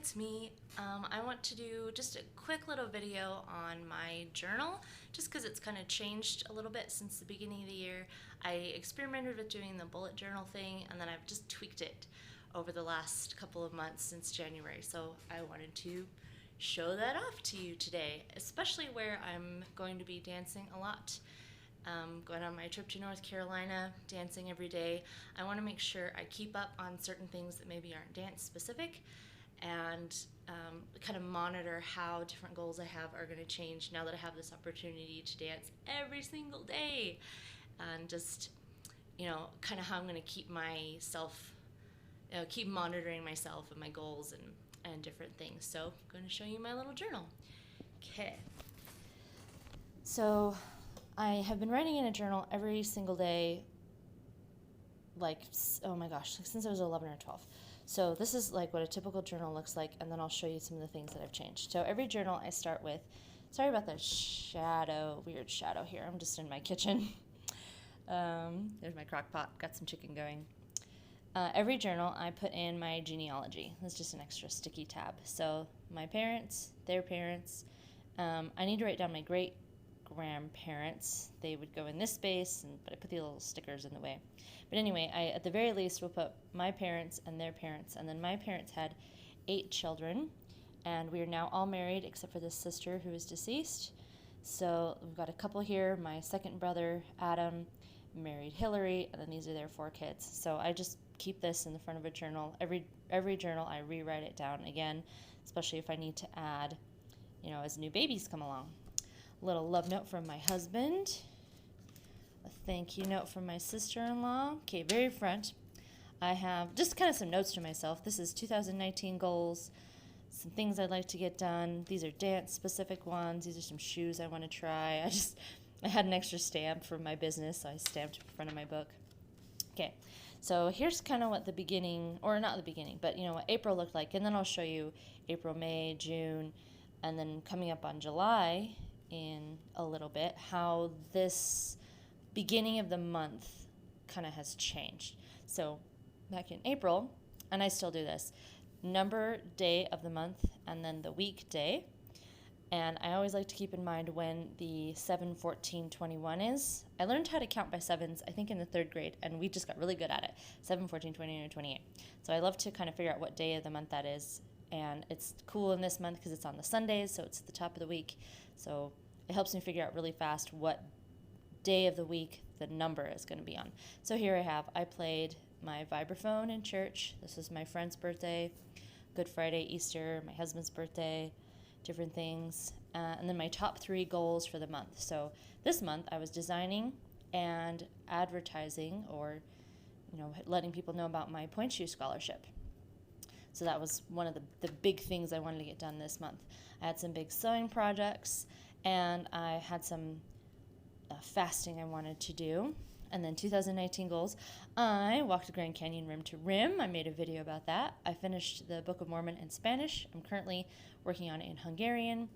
it's me. I want to do just a quick little video on my journal, just because it's kind of changed a little bit since the beginning of the year. I experimented with doing the bullet journal thing, and then I've just tweaked it over the last couple of months since January. So I wanted to show that off to you today, especially where I'm going to be dancing a lot. Going on my trip to North Carolina, dancing every day. I want to make sure I keep up on certain things that maybe aren't dance specific, and kind of monitor how different goals I have are going to change now that I have this opportunity to dance every single day, and just kind of how I'm going to keep myself, keep monitoring myself and my goals and different things. So I'm going to show you my little journal. Okay. So I have been writing in a journal every single day, oh my gosh, since I was 11 or 12. So this is like what a typical journal looks like, and then I'll show you some of the things that I've changed. So every journal I start with, sorry about the weird shadow here. I'm just in my kitchen. There's my crock pot, got some chicken going. Every journal I put in my genealogy. That's just an extra sticky tab. So my parents, their parents. I need to write down my great-grandparents. They would go in this space, but I put the little stickers in the way. But anyway, I at the very least will put my parents and their parents, and then my parents had 8 children, and we are now all married except for this sister who is deceased. So we've got a couple here. My second brother, Adam, married Hillary, and then these are their 4 kids. So I just keep this in the front of a journal. Every journal I rewrite it down again, especially if I need to add, as new babies come along. A little love note from my husband. A thank you note from my sister-in-law. Okay, very front, I have just kind of some notes to myself. This is 2019 goals, some things I'd like to get done. These are dance-specific ones. These are some shoes I want to try. I had an extra stamp for my business, so I stamped it in front of my book. Okay, so here's kind of what the beginning, or not the beginning, but what April looked like, and then I'll show you April, May, June, and then coming up on July in a little bit, how this beginning of the month kind of has changed. So back in April, and I still do this, number day of the month and then the weekday. And I always like to keep in mind when the 7/14/21 is. I learned how to count by sevens, I think, in the 3rd grade, and we just got really good at it. 7/14/20 or 28. So I love to kind of figure out what day of the month that is. And it's cool in this month because it's on the Sundays, so it's the top of the week. So it helps me figure out really fast what day of the week the number is going to be on. So here I played my vibraphone in church. This was my friend's birthday, Good Friday, Easter, my husband's birthday, different things. And then my top 3 goals for the month. So this month I was designing and advertising, or letting people know about my Point Shoe scholarship. So that was one of the big things I wanted to get done this month. I had some big sewing projects, and I had some fasting I wanted to do. And then 2019 goals, I walked the Grand Canyon rim to rim. I made a video about that. I finished the Book of Mormon in Spanish. I'm currently working on it in Hungarian.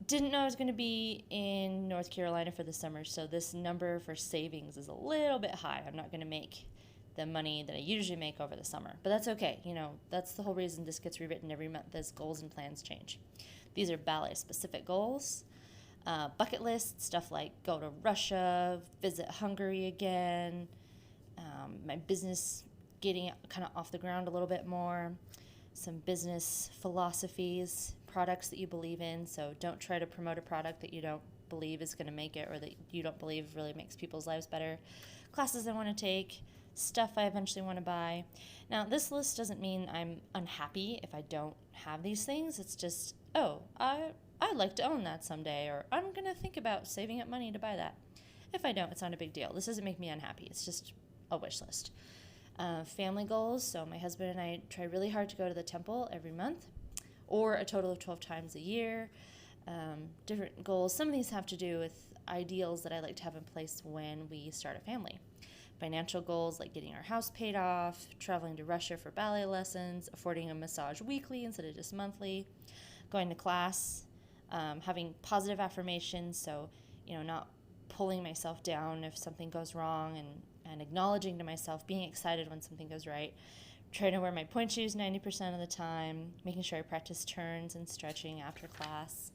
Didn't know I was going to be in North Carolina for the summer, so this number for savings is a little bit high. I'm not going to make the money that I usually make over the summer, but that's okay. That's the whole reason this gets rewritten every month as goals and plans change. These are ballet specific goals. Bucket list, stuff like go to Russia, visit Hungary again, my business getting kind of off the ground a little bit more, some business philosophies, products that you believe in. So don't try to promote a product that you don't believe is going to make it, or that you don't believe really makes people's lives better. Classes I want to take, stuff I eventually want to buy. Now, this list doesn't mean I'm unhappy if I don't have these things. It's just, I'd like to own that someday, or I'm going to think about saving up money to buy that. If I don't, it's not a big deal. This doesn't make me unhappy. It's just a wish list. Family goals. So my husband and I try really hard to go to the temple every month, or a total of 12 times a year. Different goals. Some of these have to do with ideals that I like to have in place when we start a family. Financial goals like getting our house paid off, traveling to Russia for ballet lessons, affording a massage weekly instead of just monthly, going to class, having positive affirmations, so not pulling myself down if something goes wrong, and acknowledging to myself, being excited when something goes right, Trying to wear my point shoes 90% of the time, making sure I practice turns and stretching after class.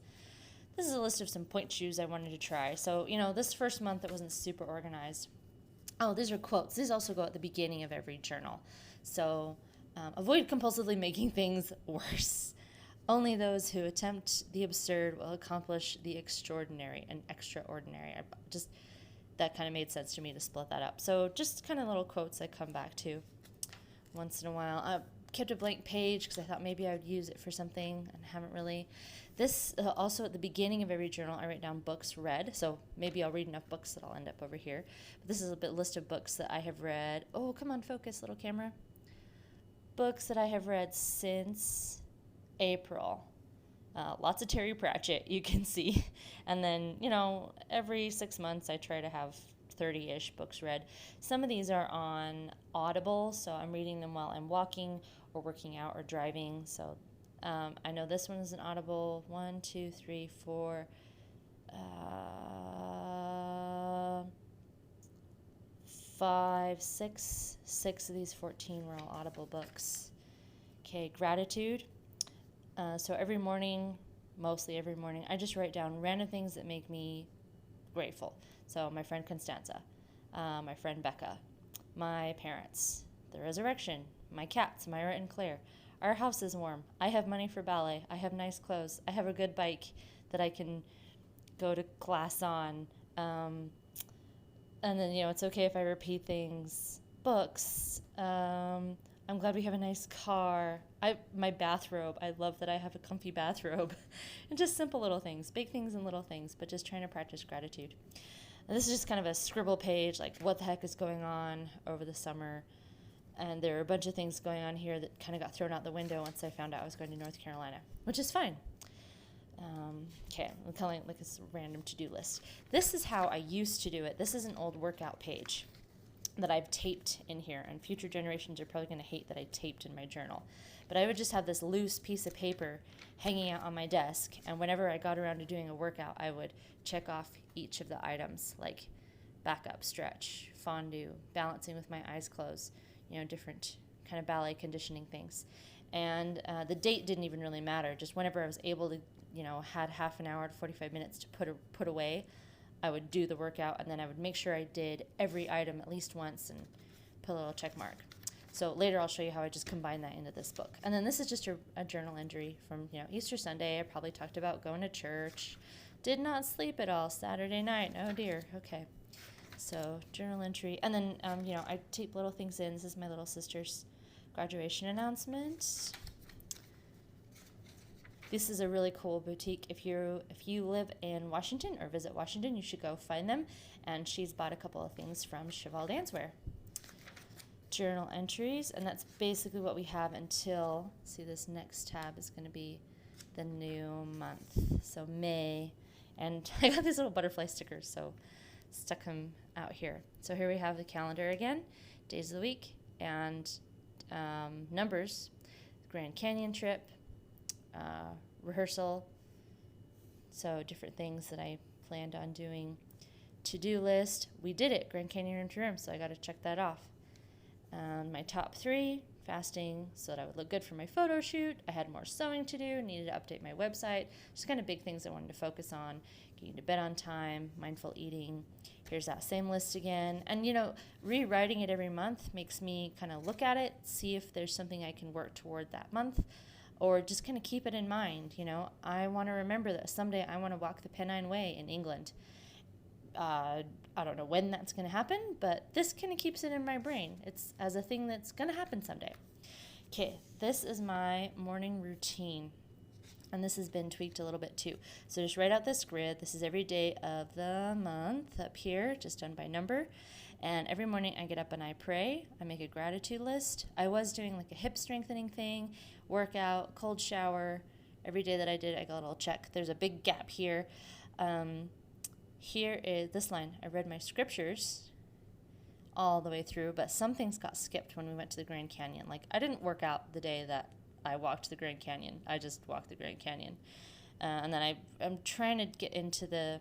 This is a list of some point shoes I wanted to try. So, this first month it wasn't super organized. Oh, these are quotes. These also go at the beginning of every journal. So, avoid compulsively making things worse. Only those who attempt the absurd will accomplish the extraordinary and extraordinary. That kind of made sense to me to split that up. So just kind of little quotes I come back to once in a while. I kept a blank page because I thought maybe I would use it for something and haven't really. This also at the beginning of every journal I write down books read. So maybe I'll read enough looks that I'll end up over here. But this is a list of books that I have read. Oh, come on, focus, little camera. Books that I have read since April. Lots of Terry Pratchett, you can see. And then, every 6 months I try to have 30-ish books read. Some of these are on Audible, so I'm reading them while I'm walking or working out or driving. So I know this one is an Audible. 1, 2, 3, 4, 5, 6. 6 of these 14 were all Audible books. Okay, gratitude. So every morning, mostly every morning, I just write down random things that make me grateful. So my friend Constanza, my friend Becca, my parents, the resurrection, my cats, Myra and Claire. Our house is warm. I have money for ballet. I have nice clothes. I have a good bike that I can go to class on. And then, it's okay if I repeat things. Books. I'm glad we have a nice car. My bathrobe. I love that I have a comfy bathrobe. And just simple little things. Big things and little things, but just trying to practice gratitude. And this is just kind of a scribble page, like what the heck is going on over the summer. And there are a bunch of things going on here that kind of got thrown out the window once I found out I was going to North Carolina, which is fine. Okay, I'm calling it like a random to-do list. This is how I used to do it. This is an old workout page that I've taped in here, and future generations are probably going to hate that I taped in my journal. But I would just have this loose piece of paper hanging out on my desk, and whenever I got around to doing a workout, I would check off each of the items, like back up, stretch, fondue, balancing with my eyes closed, different kind of ballet conditioning things. And the date didn't even really matter. Just whenever I was able to, had half an hour to 45 minutes to put away, I would do the workout, and then I would make sure I did every item at least once and put a little check mark. So later I'll show you how I just combine that into this book. And then this is just a journal entry from Easter Sunday. I probably talked about going to church. Did not sleep at all Saturday night. Oh dear. Okay. So journal entry. And then, I tape little things in. This is my little sister's graduation announcement. This is a really cool boutique. If you live in Washington or visit Washington, you should go find them. And she's bought a couple of things from Cheval Dancewear. Journal entries, and that's basically what we have until, see, this next tab is going to be the new month. So May, and I got these little butterfly stickers, so stuck them out here. So here we have the calendar again, days of the week, and numbers, Grand Canyon trip, rehearsal, so different things that I planned on doing. To-do list, we did it, Grand Canyon room to room, so I got to check that off. My top 3, fasting so that I would look good for my photo shoot. I had more sewing to do, needed to update my website. Just kind of big things I wanted to focus on. Getting to bed on time, mindful eating. Here's that same list again. And, rewriting it every month makes me kind of look at it, see if there's something I can work toward that month, or just kind of keep it in mind. I want to remember that someday I want to walk the Pennine Way in England. I don't know when that's going to happen, but this kind of keeps it in my brain. It's as a thing that's going to happen someday. Okay, this is my morning routine, and this has been tweaked a little bit too. So just write out this grid. This is every day of the month up here, just done by number. And every morning I get up and I pray. I make a gratitude list. I was doing like a hip strengthening thing, workout, cold shower. Every day that I did, I got a little check. There's a big gap here. Here is this line. I read my scriptures all the way through, but some things got skipped when we went to the Grand Canyon. Like, I didn't work out the day that I walked the Grand Canyon. I just walked the Grand Canyon. And then I'm trying to get into the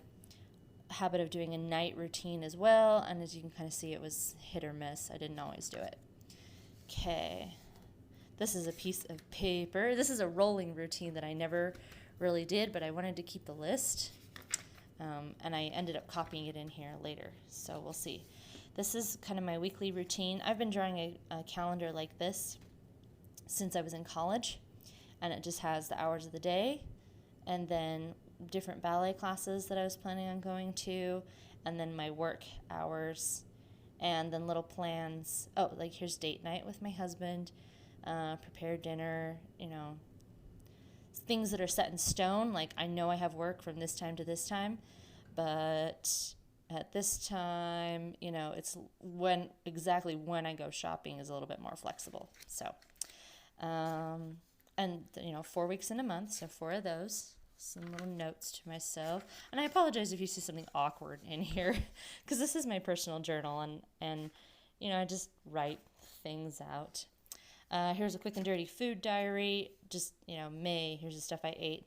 habit of doing a night routine as well, and as you can kind of see, it was hit or miss. I didn't always do it. Okay, This is a piece of paper. This is a rolling routine that I never really did, but I wanted to keep the list. And I ended up copying it in here later, so we'll see. This is kind of my weekly routine. I've been drawing a calendar like this since I was in college, and it just has the hours of the day, and then different ballet classes that I was planning on going to, and then my work hours, and then little plans. Oh, like here's date night with my husband, prepare dinner, things that are set in stone. Like I know I have work from this time to this time, but at this time, it's exactly when I go shopping is a little bit more flexible. So, and 4 weeks in a month, so 4 of those. Some little notes to myself, and I apologize if you see something awkward in here, because this is my personal journal, and I just write things out. Here's a quick and dirty food diary. Just, May. Here's the stuff I ate.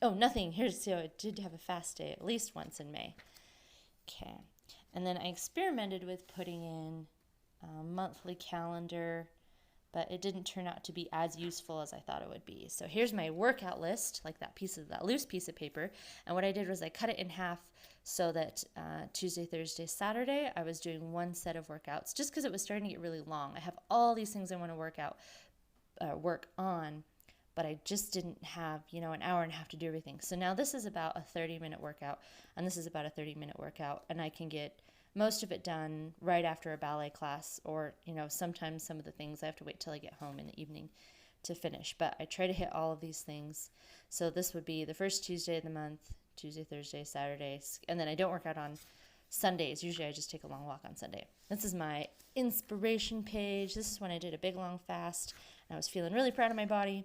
Nothing. So I did have a fast day at least once in May. Okay. And then I experimented with putting in a monthly calendar, but it didn't turn out to be as useful as I thought it would be. So here's my workout list, like that loose piece of paper. And what I did was I cut it in half so that Tuesday, Thursday, Saturday, I was doing one set of workouts, just because it was starting to get really long. I have all these things I want to work on, but I just didn't have, an hour and a half to do everything. So now this is about a 30-minute workout, and this is about a 30-minute workout, and I can get most of it done right after a ballet class, or, sometimes some of the things I have to wait till I get home in the evening to finish. But I try to hit all of these things. So this would be the first Tuesday of the month, Tuesday, Thursday, Saturday, and then I don't work out on Sundays. Usually I just take a long walk on Sunday. This is my inspiration page. This is when I did a big long fast, and I was feeling really proud of my body.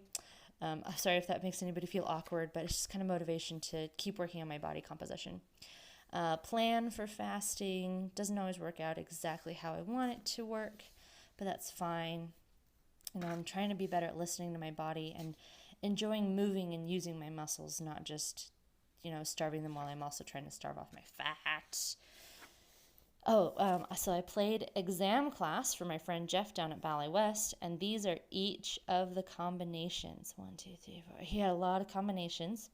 I'm sorry if that makes anybody feel awkward, but it's just kind of motivation to keep working on my body composition. Plan for fasting doesn't always work out exactly how I want it to work, but that's fine. I'm trying to be better at listening to my body and enjoying moving and using my muscles, not just, starving them while I'm also trying to starve off my fat. So I played exam class for my friend Jeff down at Ballet West, and these are each of the combinations. 1, 2, 3, 4. He had a lot of combinations.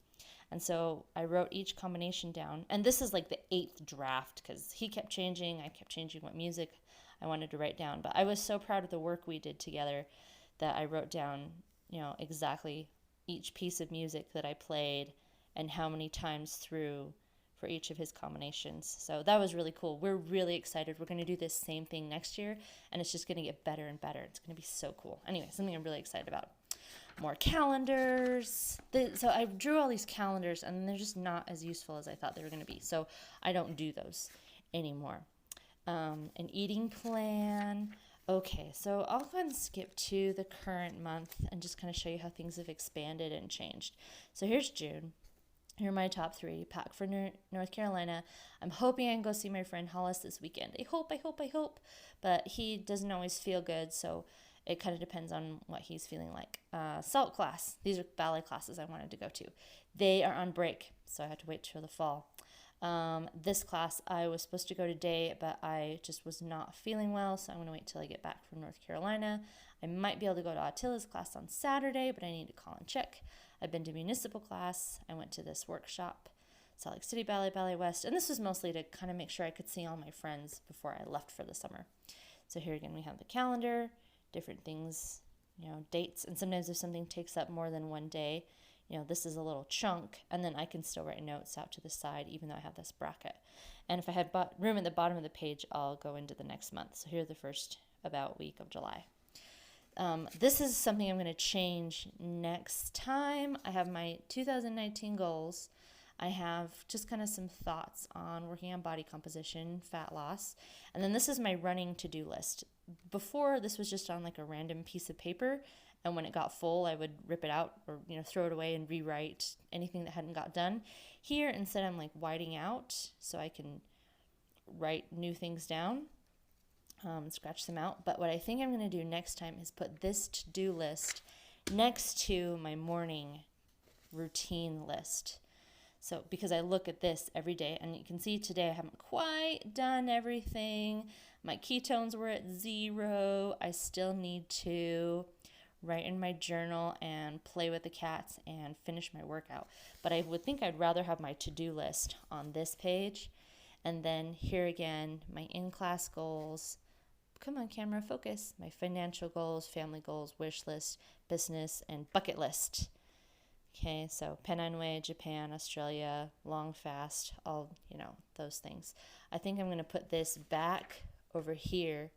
And so I wrote each combination down. And this is like the 8th draft, because he kept changing. I kept changing what music I wanted to write down. But I was so proud of the work we did together that I wrote down, exactly each piece of music that I played and how many times through for each of his combinations. So that was really cool. We're really excited. We're going to do this same thing next year, and it's just going to get better and better. It's going to be so cool. Anyway, something I'm really excited about. More calendars. So I drew all these calendars, and they're just not as useful as I thought they were going to be. So I don't do those anymore. An eating plan. Okay, so I'll go ahead and skip to the current month and just kind of show you how things have expanded and changed. So here's June. Here are my top 3. Pack for North Carolina. I'm hoping I can go see my friend Hollis this weekend. I hope. But he doesn't always feel good, so it kind of depends on what he's feeling like. Salt class. These are ballet classes I wanted to go to. They are on break, so I had to wait till the fall. This class I was supposed to go today, but I just was not feeling well, so I'm going to wait till I get back from North Carolina. I might be able to go to Attila's class on Saturday, but I need to call and check. I've been to municipal class. I went to this workshop, Salt Lake City Ballet, Ballet West, and this was mostly to kind of make sure I could see all my friends before I left for the summer. So here again we have the calendar, different things, dates, and sometimes if something takes up more than one day, this is a little chunk, and then I can still write notes out to the side even though I have this bracket. And if I had room at the bottom of the page, I'll go into the next month. So here's the first about week of July. This is something I'm going to change next time. I have my 2019 goals. I have just kind of some thoughts on working on body composition, fat loss, and then this is my running to-do list. Before, this was just on like a random piece of paper, and when it got full, I would rip it out or throw it away and rewrite anything that hadn't got done. Here, instead, I'm like whiting out so I can write new things down. Scratch them out. But what I think I'm going to do next time is put this to-do list next to my morning routine list. So because I look at this every day, and you can see today I haven't quite done everything. My ketones were at 0. I still need to write in my journal and play with the cats and finish my workout. But I would think I'd rather have my to-do list on this page. And then here again, my in-class goals. Come on, camera, focus. My financial goals, family goals, wish list, business, and bucket list. Okay, so Penang, Japan, Australia, long fast, all, those things. I think I'm going to put this back over here,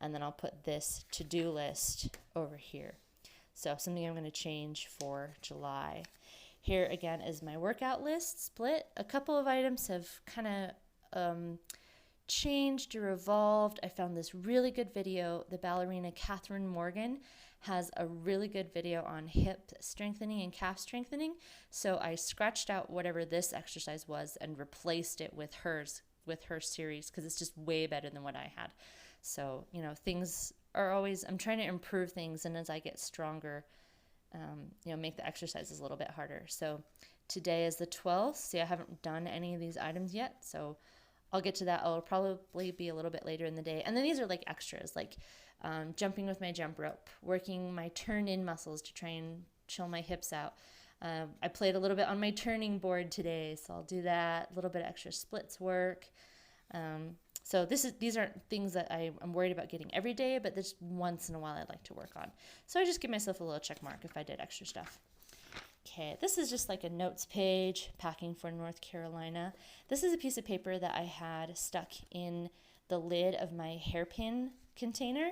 and then I'll put this to-do list over here. So something I'm going to change for July. Here again is my workout list split. A couple of items have kind of changed or evolved. I found this really good video. The ballerina Catherine Morgan has a really good video on hip strengthening and calf strengthening. So I scratched out whatever this exercise was and replaced it with her series, because it's just way better than what I had. So, things are always, I'm trying to improve things, and as I get stronger, make the exercises a little bit harder. So today is the 12th. See, I haven't done any of these items yet, so I'll get to that. I'll probably be a little bit later in the day. And then these are like extras, like jumping with my jump rope, working my turn-in muscles to try and chill my hips out. I played a little bit on my turning board today, so I'll do that. A little bit of extra splits work. So these aren't things that I'm worried about getting every day, but this once in a while I'd like to work on. So I just give myself a little check mark if I did extra stuff. Okay, this is just like a notes page, packing for North Carolina. This is a piece of paper that I had stuck in the lid of my hairpin container.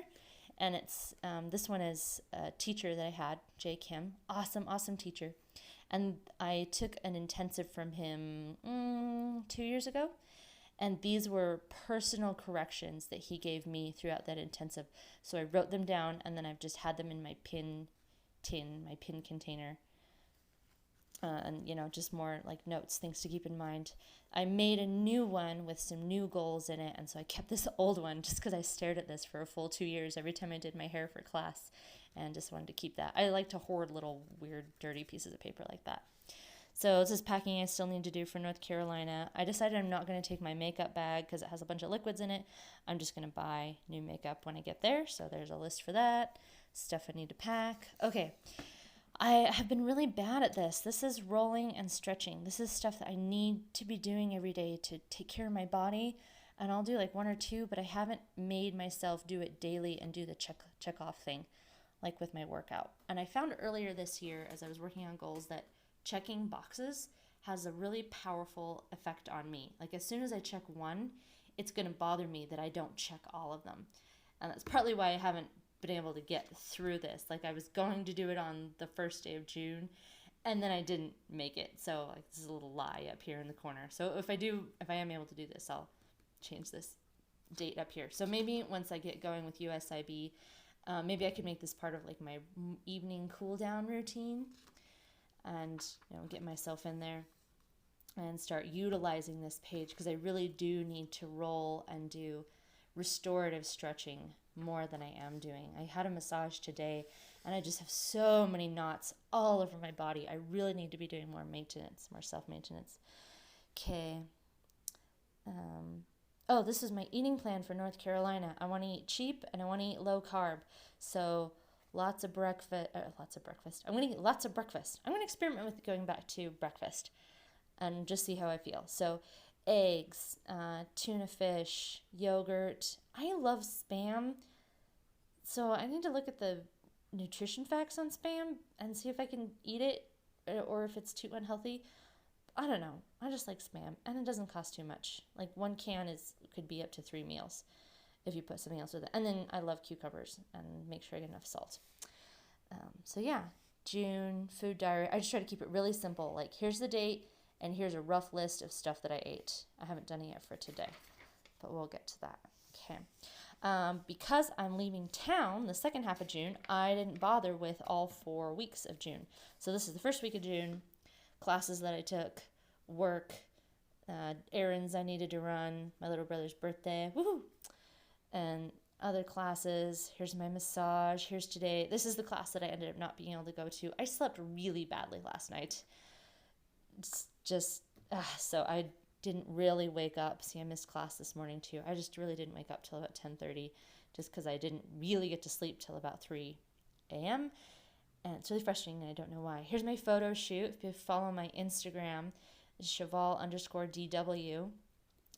And it's this one is a teacher that I had, Jay Kim. Awesome teacher. And I took an intensive from him 2 years ago. And these were personal corrections that he gave me throughout that intensive. So I wrote them down, and then I've just had them in my pin container. And, just more like notes, things to keep in mind. I made a new one with some new goals in it, and so I kept this old one just because I stared at this for a full 2 years every time I did my hair for class, and just wanted to keep that. I like to hoard little weird, dirty pieces of paper like that. So this is packing I still need to do for North Carolina. I decided I'm not going to take my makeup bag because it has a bunch of liquids in it. I'm just going to buy new makeup when I get there. So there's a list for that. Stuff I need to pack. Okay. I have been really bad at this. This is rolling and stretching. This is stuff that I need to be doing every day to take care of my body. And I'll do like 1 or 2, but I haven't made myself do it daily and do the check off thing like with my workout. And I found earlier this year as I was working on goals that checking boxes has a really powerful effect on me. Like as soon as I check one, it's going to bother me that I don't check all of them. And that's partly why I haven't been able to get through this. Like I was going to do it on the first day of June, and then I didn't make it. So like this is a little lie up here in the corner. So if I am able to do this, I'll change this date up here. So maybe once I get going with USIB, maybe I could make this part of like my evening cool down routine, and get myself in there and start utilizing this page, because I really do need to roll and do restorative stretching more than I am doing. I had a massage today, and I just have so many knots all over my body. I really need to be doing more maintenance, more self-maintenance. Okay. This is my eating plan for North Carolina. I want to eat cheap, and I want to eat low carb. So lots of breakfast. I'm going to eat lots of breakfast. I'm going to experiment with going back to breakfast and just see how I feel. So eggs, tuna fish, yogurt. I love Spam. So I need to look at the nutrition facts on Spam and see if I can eat it or if it's too unhealthy. I don't know. I just like Spam, and it doesn't cost too much. Like 1 can could be up to 3 meals if you put something else with it. And then I love cucumbers, and make sure I get enough salt. So yeah, June, food diary. I just try to keep it really simple. Like here's the date, and here's a rough list of stuff that I ate. I haven't done it yet for today, but we'll get to that. Okay. Because I'm leaving town the second half of June, I didn't bother with all 4 weeks of June. So this is the first week of June, classes that I took, work, errands I needed to run, my little brother's birthday, woohoo, and other classes. Here's my massage. Here's today. This is the class that I ended up not being able to go to. I slept really badly last night. It's just, so I didn't really wake up. See, I missed class this morning too. I just really didn't wake up till about 10:30 just because I didn't really get to sleep till about 3 a.m. And it's really frustrating and I don't know why. Here's my photo shoot. If you follow my Instagram, it's Cheval_DW.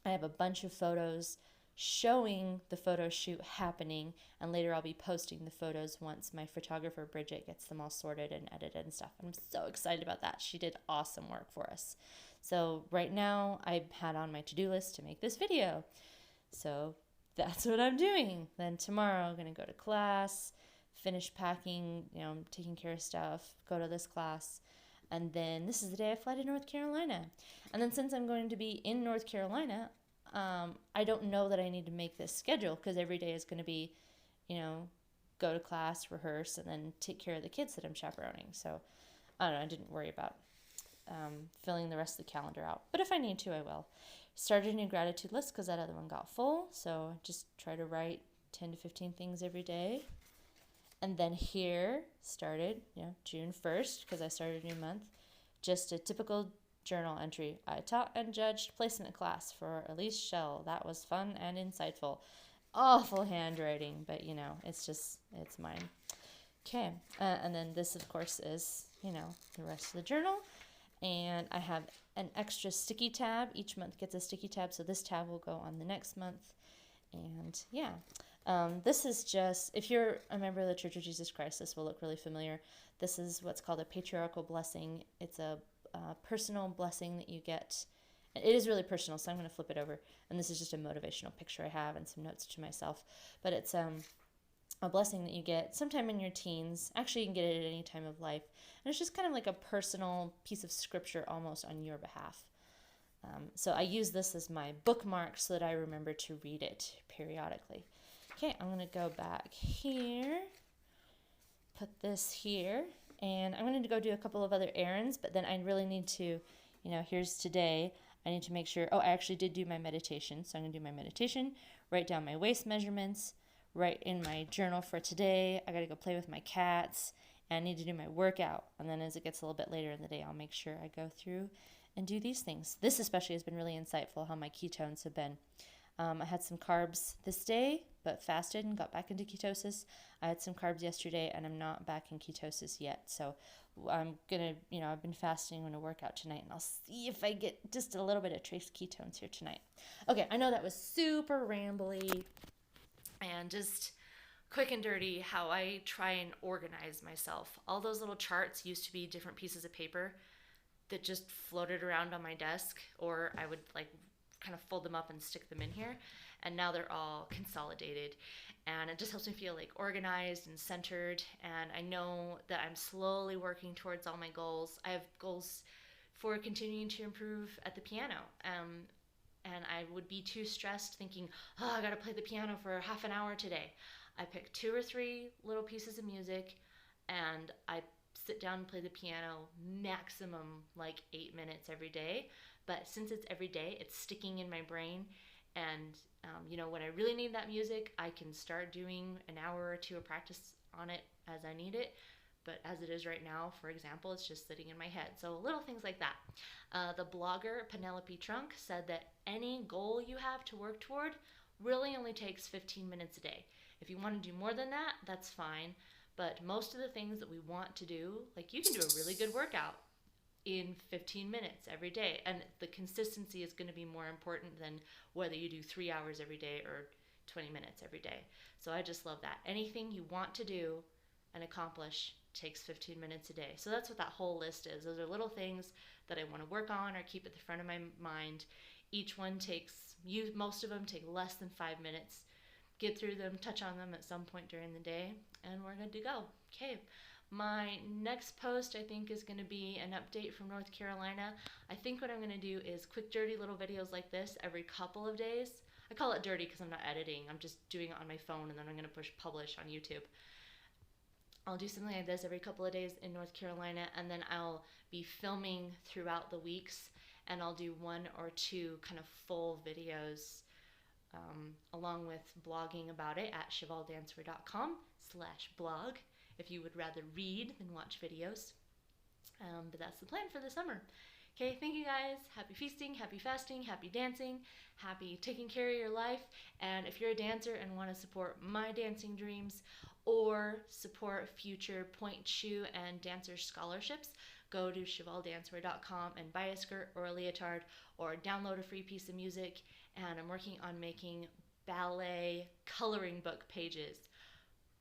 I have a bunch of photos showing the photo shoot happening, and later I'll be posting the photos once my photographer Bridget gets them all sorted and edited and stuff. I'm so excited about that. She did awesome work for us. So right now I had on my to-do list to make this video. So that's what I'm doing. Then tomorrow I'm going to go to class, finish packing, taking care of stuff, go to this class. And then this is the day I fly to North Carolina. And then since I'm going to be in North Carolina, I don't know that I need to make this schedule because every day is going to be, go to class, rehearse, and then take care of the kids that I'm chaperoning. So I don't know. I didn't worry about filling the rest of the calendar out. But if I need to, I will. Started a new gratitude list because that other one got full. So just try to write 10 to 15 things every day. And then here started, June 1st, because I started a new month, just a typical journal entry. I taught and judged placement class for Elise Shell. That was fun and insightful. Awful handwriting, but it's mine. Okay, and then this, of course, is, the rest of the journal. And I have an extra sticky tab. Each month gets a sticky tab, so this tab will go on the next month. And yeah. This is just, if you're a member of the Church of Jesus Christ, this will look really familiar. This is what's called a patriarchal blessing. It's a personal blessing that you get. It is really personal, so I'm going to flip it over. And this is just a motivational picture I have and some notes to myself. But it's a blessing that you get sometime in your teens. Actually, you can get it at any time of life. And it's just kind of like a personal piece of scripture almost on your behalf. So I use this as my bookmark so that I remember to read it periodically. Okay, I'm going to go back here, put this here, and I'm going to go do a couple of other errands, but then I really need to, here's today. I need to make sure, I actually did do my meditation, so I'm going to do my meditation, write down my waist measurements, write in my journal for today. I got to go play with my cats, and I need to do my workout, and then as it gets a little bit later in the day, I'll make sure I go through and do these things. This especially has been really insightful, how my ketones have been. I had some carbs this day, but fasted and got back into ketosis. I had some carbs yesterday, and I'm not back in ketosis yet. So I'm going to, I've been fasting. I'm going to work out tonight, and I'll see if I get just a little bit of trace ketones here tonight. Okay, I know that was super rambly and just quick and dirty how I try and organize myself. All those little charts used to be different pieces of paper that just floated around on my desk, or I would kind of fold them up and stick them in here, and now they're all consolidated, and it just helps me feel organized and centered, and I know that I'm slowly working towards all my goals. I have goals for continuing to improve at the piano, and I would be too stressed thinking, I gotta play the piano for half an hour today. I pick 2 or 3 little pieces of music, and I sit down and play the piano maximum 8 minutes every day. But since it's every day, it's sticking in my brain. And, when I really need that music, I can start doing an hour or 2 of practice on it as I need it. But as it is right now, for example, it's just sitting in my head. So little things like that. The blogger Penelope Trunk said that any goal you have to work toward really only takes 15 minutes a day. If you want to do more than that, that's fine. But most of the things that we want to do, you can do a really good workout in 15 minutes every day. And the consistency is going to be more important than whether you do 3 hours every day or 20 minutes every day. So I just love that. Anything you want to do and accomplish takes 15 minutes a day. So that's what that whole list is. Those are little things that I want to work on or keep at the front of my mind. Each one most of them take less than 5 minutes. Get through them, touch on them at some point during the day, and we're good to go. Okay, my next post I think is going to be an update from North Carolina. I think what I'm going to do is quick, dirty little videos like this every couple of days. I call it dirty because I'm not editing. I'm just doing it on my phone, and then I'm going to push publish on YouTube. I'll do something like this every couple of days in North Carolina, and then I'll be filming throughout the weeks, and I'll do 1 or 2 kind of full videos along with blogging about it at chevaldancer.com/blog if you would rather read than watch videos. But that's the plan for the summer. Okay, thank you guys. Happy feasting, happy fasting, happy dancing, happy taking care of your life. And if you're a dancer and want to support my dancing dreams or support future point shoe and dancer scholarships, go to chevaldancewear.com and buy a skirt or a leotard or download a free piece of music. And I'm working on making ballet coloring book pages,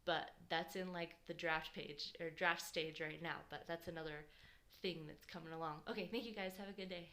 but that's in like the draft page or draft stage right now, but that's another thing that's coming along. Okay, thank you guys. Have a good day.